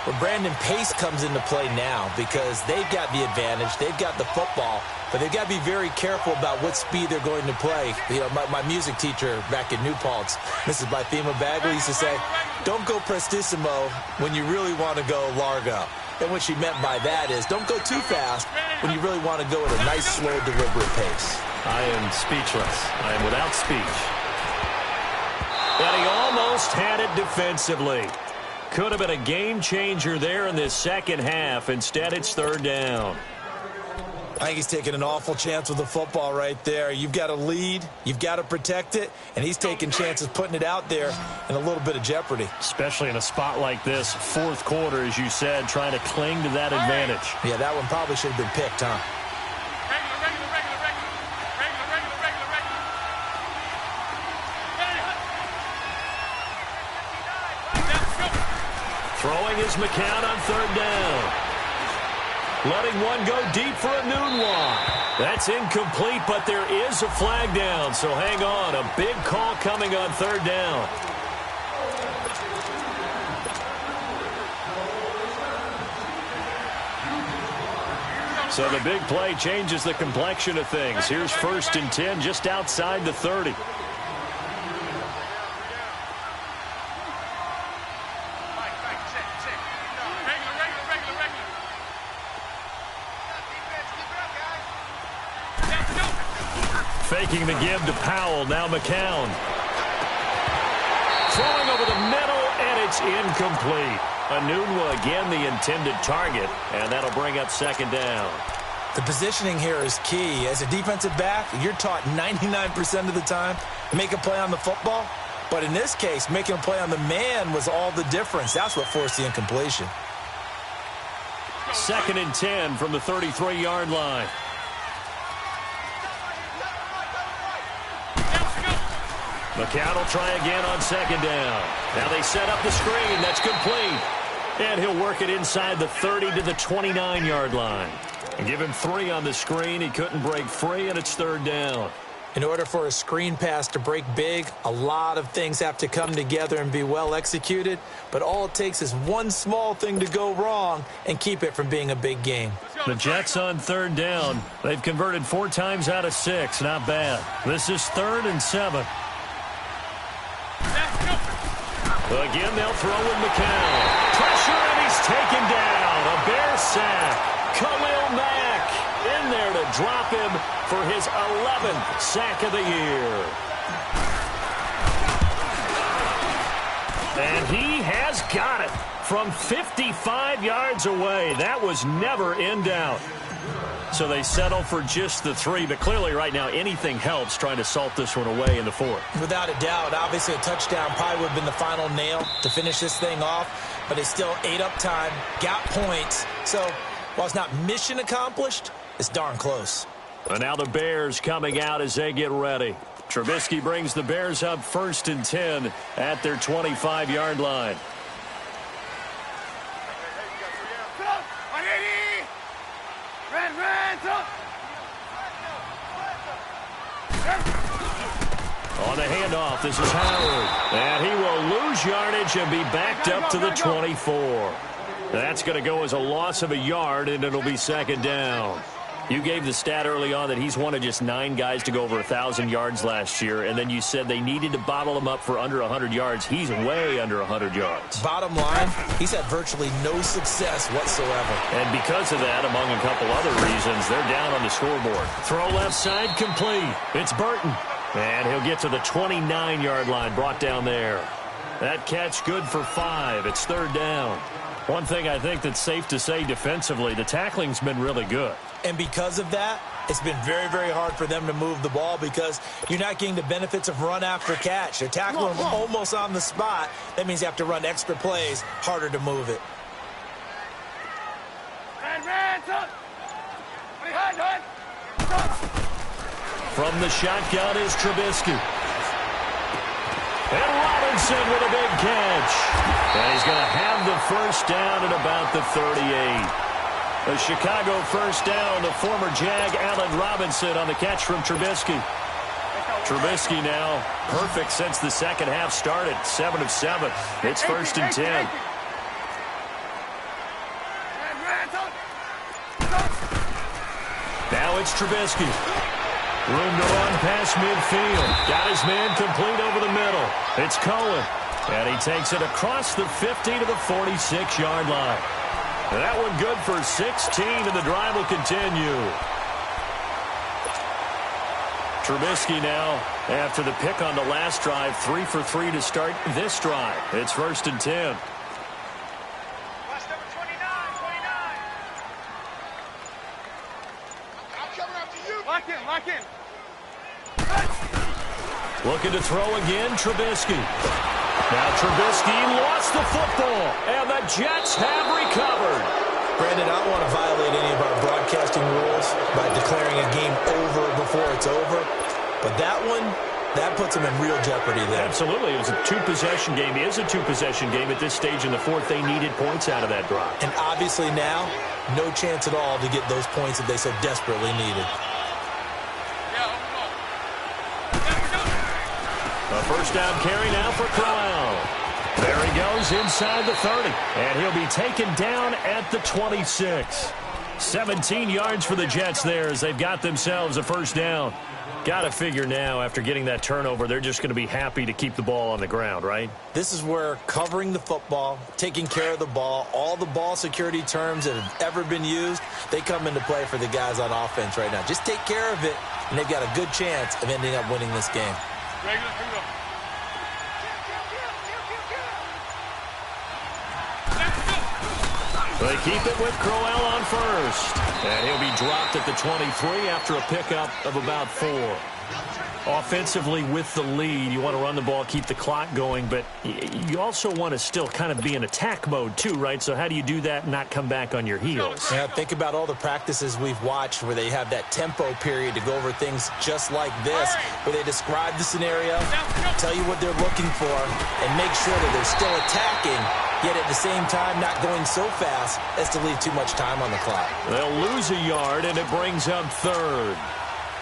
Well, Brandon, pace comes into play now because they've got the advantage. They've got the football, but they've got to be very careful about what speed they're going to play. You know, my music teacher back in New Paltz, Mrs. Bythema Bagley, used to say, don't go prestissimo when you really want to go largo. And what she meant by that is don't go too fast when you really want to go at a nice, slow, deliberate pace. I am speechless. I am without speech. But he almost had it defensively. Could have been a game changer there in this second half. Instead, it's 3rd down. I think he's taking an awful chance with the football right there. You've got to lead, you've got to protect it, and he's taking chances putting it out there in a little bit of jeopardy. Especially in a spot like this, 4th quarter, as you said, trying to cling to that advantage. Yeah, that one probably should have been picked, huh? Throwing is McCown on 3rd down. Letting one go deep for a noon walk. That's incomplete, but there is a flag down, so hang on. A big call coming on 3rd down. So the big play changes the complexion of things. Here's 1st and 10 just outside the 30. Faking the give to Powell, now McCown. Throwing over the middle, and it's incomplete. Anunwa again the intended target, and that'll bring up 2nd down. The positioning here is key. As a defensive back, you're taught 99% of the time to make a play on the football. But in this case, making a play on the man was all the difference. That's what forced the incompletion. 2nd and 10 from the 33-yard line. McCown will try again on 2nd down. Now they set up the screen. That's complete. And he'll work it inside the 30 to the 29-yard line. And give him 3 on the screen. He couldn't break free, and it's 3rd down. In order for a screen pass to break big, a lot of things have to come together and be well executed. But all it takes is one small thing to go wrong and keep it from being a big game. The Jets on 3rd down. They've converted 4 times out of 6. Not bad. This is 3rd and 7. Again, they'll throw with McCown. Pressure, and he's taken down. A Bear sack. Khalil Mack in there to drop him for his 11th sack of the year. And he has got it from 55 yards away. That was never in doubt. So they settle for just the 3, but clearly right now anything helps trying to salt this one away in the 4th. Without a doubt, obviously a touchdown probably would have been the final nail to finish this thing off, but they still ate up time, got points. So while it's not mission accomplished, it's darn close. And now the Bears coming out as they get ready. Trubisky brings the Bears up 1st and 10 at their 25-yard line. On the handoff, this is Howard. And he will lose yardage and be backed up to the 24. That's going to go as a loss of a yard, and it'll be 2nd down. You gave the stat early on that he's one of just 9 guys to go over 1,000 yards last year, and then you said they needed to bottle him up for under 100 yards. He's way under 100 yards. Bottom line, he's had virtually no success whatsoever. And because of that, among a couple other reasons, they're down on the scoreboard. Throw left side complete. It's Burton. And he'll get to the 29-yard line, brought down there. That catch good for 5. It's 3rd down. One thing I think that's safe to say defensively, the tackling's been really good. And because of that, it's been very, very hard for them to move the ball because you're not getting the benefits of run after catch. They're tackling them almost on the spot. That means you have to run extra plays, harder to move it. From the shotgun is Trubisky. And Robinson with a big catch. And he's going to have the 1st down at about the 38. The Chicago 1st down, the former Jag Allen Robinson on the catch from Trubisky. Trubisky now perfect since the 2nd half started. 7 of 7. It's 1st and 10. Now it's Trubisky. Room to run past midfield. Got his man complete over the middle. It's Cohen. And he takes it across the 50 to the 46-yard line. That one good for 16, and the drive will continue. Trubisky now, after the pick on the last drive, 3 for 3 to start this drive. It's 1st and 10. Lock in. Looking to throw again, Trubisky. Now Trubisky lost the football, and the Jets have recovered. Brandon, I don't want to violate any of our broadcasting rules by declaring a game over before it's over, but that one, that puts them in real jeopardy there. Absolutely. It was a 2-possession game. It is a 2-possession game at this stage in the 4th. They needed points out of that drive. And obviously now, no chance at all to get those points that they so desperately needed. A 1st down carry now for Crowell. There he goes inside the 30. And he'll be taken down at the 26. 17 yards for the Jets there as they've got themselves a 1st down. Got to figure now, after getting that turnover, they're just going to be happy to keep the ball on the ground, right? This is where covering the football, taking care of the ball, all the ball security terms that have ever been used, they come into play for the guys on offense right now. Just take care of it, and they've got a good chance of ending up winning this game. They keep it with Crowell on 1st. And he'll be dropped at the 23 after a pickup of about 4. Offensively with the lead, you want to run the ball, keep the clock going, but you also want to still kind of be in attack mode too, right? So how do you do that and not come back on your heels? Yeah, think about all the practices we've watched where they have that tempo period to go over things just like this, where they describe the scenario, tell you what they're looking for, and make sure that they're still attacking, yet at the same time not going so fast as to leave too much time on the clock. They'll lose a yard, and it brings up 3rd.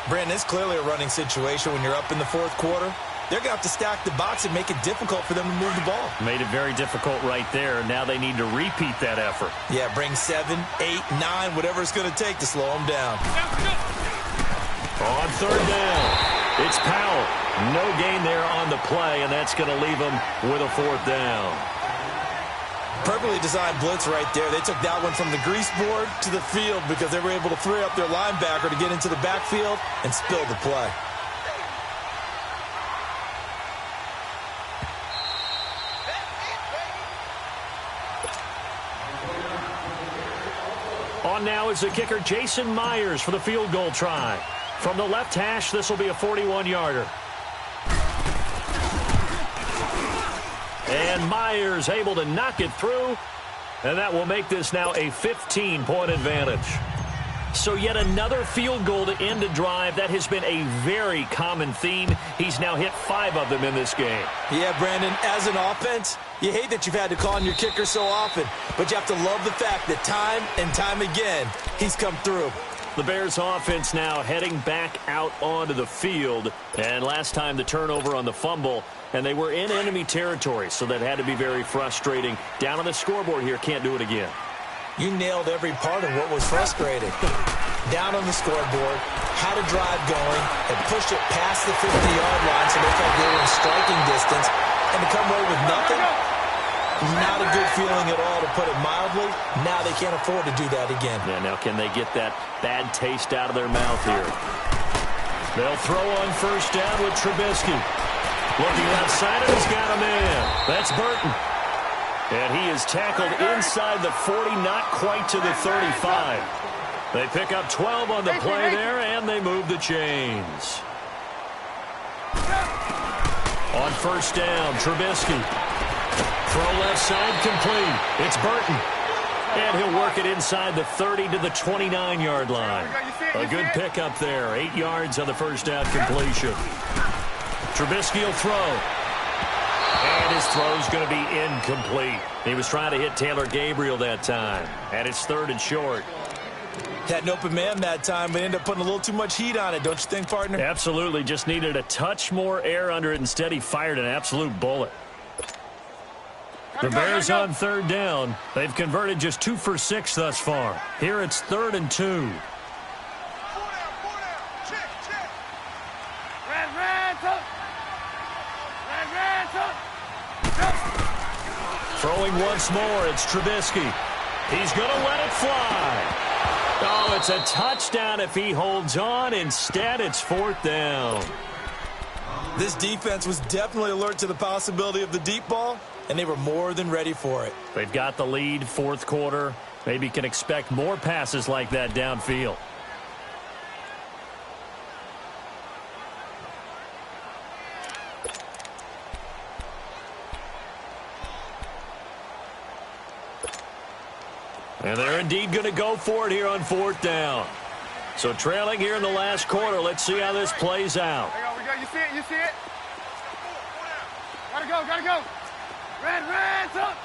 Brandon, it's clearly a running situation when you're up in the 4th quarter. They're going to have to stack the box and make it difficult for them to move the ball. Made it very difficult right there. Now they need to repeat that effort. Yeah, bring 7, 8, 9, whatever it's going to take to slow them down. On 3rd down, it's Powell. No gain there on the play, and that's going to leave them with a 4th down. Perfectly designed blitz right there. They took that one from the grease board to the field because they were able to free up their linebacker to get into the backfield and spill the play. On now is the kicker Jason Myers for the field goal try. From the left hash, this will be a 41-yarder. And Myers able to knock it through, and that will make this now a 15-point advantage. So yet another field goal to end a drive. That has been a very common theme. He's now hit 5 of them in this game. Yeah, Brandon, as an offense, you hate that you've had to call on your kicker so often, but you have to love the fact that time and time again, he's come through. The Bears offense now heading back out onto the field. And last time the turnover on the fumble, and they were in enemy territory, so that had to be very frustrating. Down on the scoreboard here, can't do it again. You nailed every part of what was frustrating. Down on the scoreboard, had a drive going, and pushed it past the 50-yard line so they felt they were in striking distance, and to come away with nothing, not a good feeling at all, to put it mildly. Now they can't afford to do that again. Yeah, now can they get that bad taste out of their mouth here? They'll throw on first down with Trubisky. Looking left side, and he's got a man. That's Burton. And he is tackled inside the 40, not quite to the 35. They pick up 12 on the play there, and they move the chains. On first down, Trubisky. Throw left side, complete. It's Burton. And he'll work it inside the 30 to the 29-yard line. A good pickup there. 8 yards on the first down completion. Trubisky will throw. And his throw's going to be incomplete. He was trying to hit Taylor Gabriel that time. And it's 3rd and short. Had an open man that time, but ended up putting a little too much heat on it, don't you think, partner? Absolutely. Just needed a touch more air under it. Instead, he fired an absolute bullet. The Bears on 3rd down. They've converted just 2 for 6 thus far. Here it's 3rd and 2. Throwing once more, it's Trubisky. He's going to let it fly. Oh, it's a touchdown if he holds on. Instead, it's 4th down. This defense was definitely alert to the possibility of the deep ball, and they were more than ready for it. They've got the lead, 4th quarter. Maybe can expect more passes like that downfield. And they're indeed going to go for it here on 4th down. So trailing here in the last quarter. Let's see how this plays out. We go. You see it? You see it? Gotta go. Gotta go. Red, up.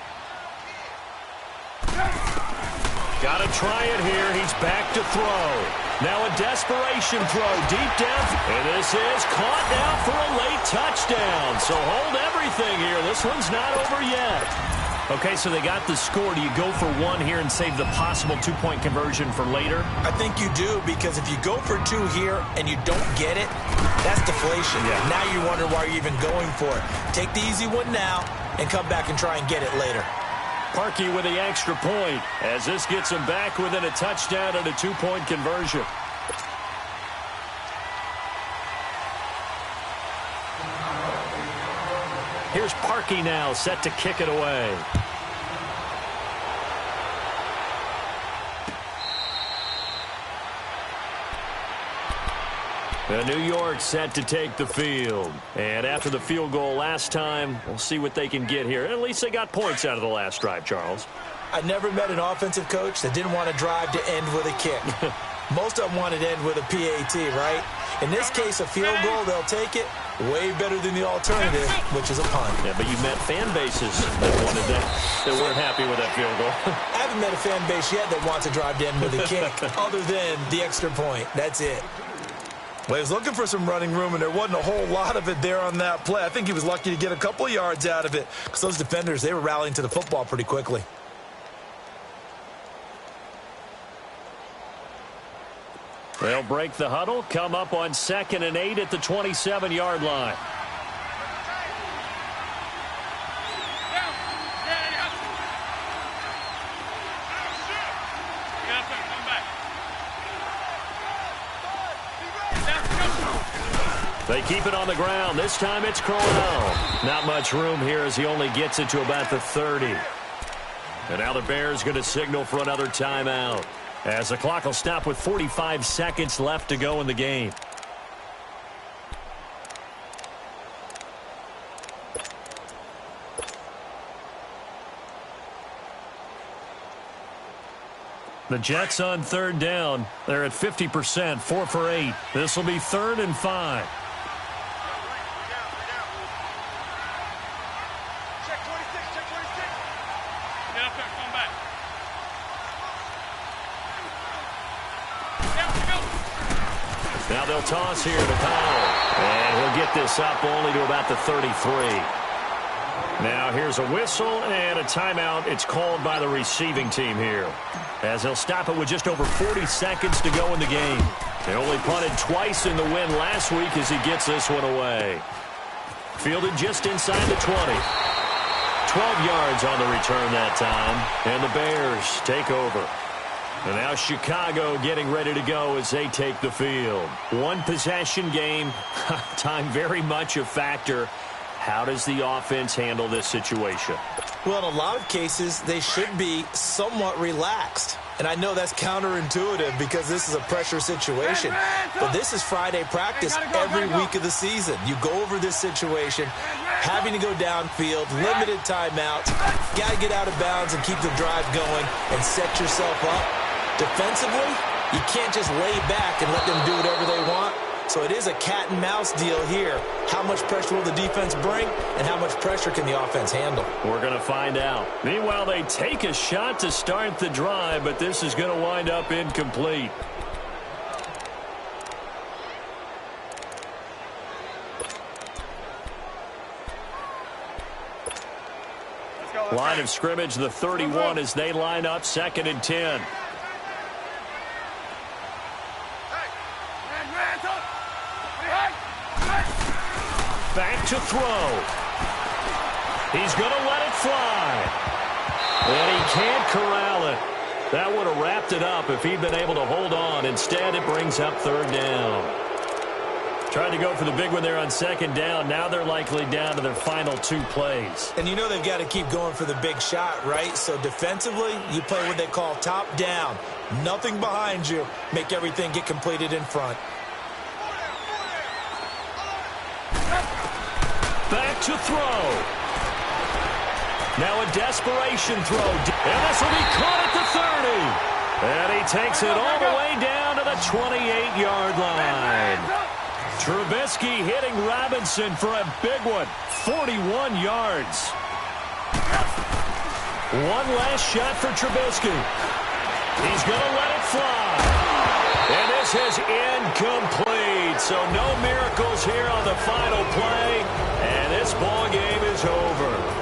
Got to try it here. He's back to throw. Now a desperation throw deep down. And this is caught now for a late touchdown. So hold everything here. This one's not over yet. Okay, so they got the score. Do you go for 1 here and save the possible 2-point conversion for later? I think you do, because if you go for 2 here and you don't get it, that's deflation. Yeah. Now you wonder why you're even going for it. Take the easy one now and come back and try and get it later. Parkey with the extra point as this gets him back within a touchdown and a 2-point conversion. Here's Parkey now, set to kick it away. New York set to take the field. And after the field goal last time, we'll see what they can get here. At least they got points out of the last drive, Charles. I never met an offensive coach that didn't want to drive to end with a kick. Most of them wanted to end with a PAT, right? In this case, a field goal, they'll take it. Way better than the alternative, which is a punt. Yeah, but you met fan bases that wanted that, that weren't happy with that field goal. I haven't met a fan base yet that wants to drive to end with a kick, other than the extra point. That's it. Well, he was looking for some running room, and there wasn't a whole lot of it there on that play. I think he was lucky to get a couple of yards out of it, because those defenders, they were rallying to the football pretty quickly. They'll break the huddle, come up on 2nd and 8 at the 27-yard line. They keep it on the ground. This time it's Crowell. Not much room here as he only gets it to about the 30. And now the Bears going to signal for another timeout, as the clock will stop with 45 seconds left to go in the game. The Jets on third down. They're at 50%, 4 for 8. This will be 3rd and 5. Check 26, check 26. Get up there, come back. Now they'll toss here to Powell. And he'll get this up only to about the 33. Now here's a whistle and a timeout. It's called by the receiving team here, as he'll stop it with just over 40 seconds to go in the game. They only punted twice in the win last week as he gets this one away. Fielded just inside the 20. 12 yards on the return that time, and the Bears take over. And now Chicago getting ready to go as they take the field. One possession game, time very much a factor. How does the offense handle this situation? Well, in a lot of cases, they should be somewhat relaxed. And I know that's counterintuitive because this is a pressure situation. But this is Friday practice every week of the season. You go over this situation, having to go downfield, limited timeouts. Got to get out of bounds and keep the drive going and set yourself up. Defensively, you can't just lay back and let them do whatever they want. So it is a cat and mouse deal here. How much pressure will the defense bring, and how much pressure can the offense handle? We're going to find out. Meanwhile, they take a shot to start the drive, but this is going to wind up incomplete. Line of scrimmage, the 31, as they line up 2nd and 10. Back to throw. He's going to let it fly. And he can't corral it. That would have wrapped it up if he'd been able to hold on. Instead, it brings up 3rd down. Tried to go for the big one there on 2nd down. Now they're likely down to their final 2 plays. And you know they've got to keep going for the big shot, right? So defensively, you play what they call top down. Nothing behind you. Make everything get completed in front. Back to throw. Now a desperation throw. And this will be caught at the 30. And he takes it all the way down to the 28-yard line. Trubisky hitting Robinson for a big one. 41 yards. One last shot for Trubisky. He's going to let it fly. And this is incomplete. So no miracles here on the final play. And this ball game is over.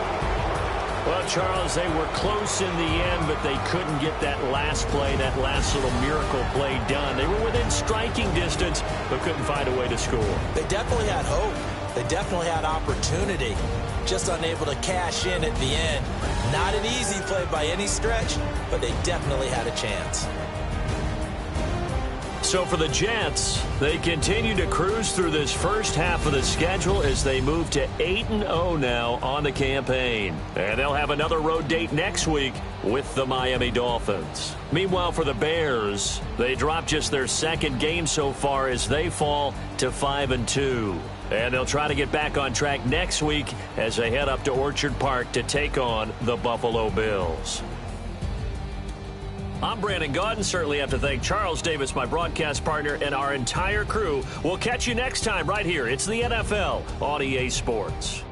Well, Charles, they were close in the end, but they couldn't get that last play, that last little miracle play done. They were within striking distance, but couldn't find a way to score. They definitely had hope. They definitely had opportunity. Just unable to cash in at the end. Not an easy play by any stretch, but they definitely had a chance. So for the Jets, they continue to cruise through this first half of the schedule as they move to 8-0 now on the campaign. And they'll have another road date next week with the Miami Dolphins. Meanwhile, for the Bears, they drop just their 2nd game so far as they fall to 5-2. And they'll try to get back on track next week as they head up to Orchard Park to take on the Buffalo Bills. I'm Brandon Gaudin. Certainly have to thank Charles Davis, my broadcast partner, and our entire crew. We'll catch you next time right here. It's the NFL on EA Sports.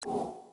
it.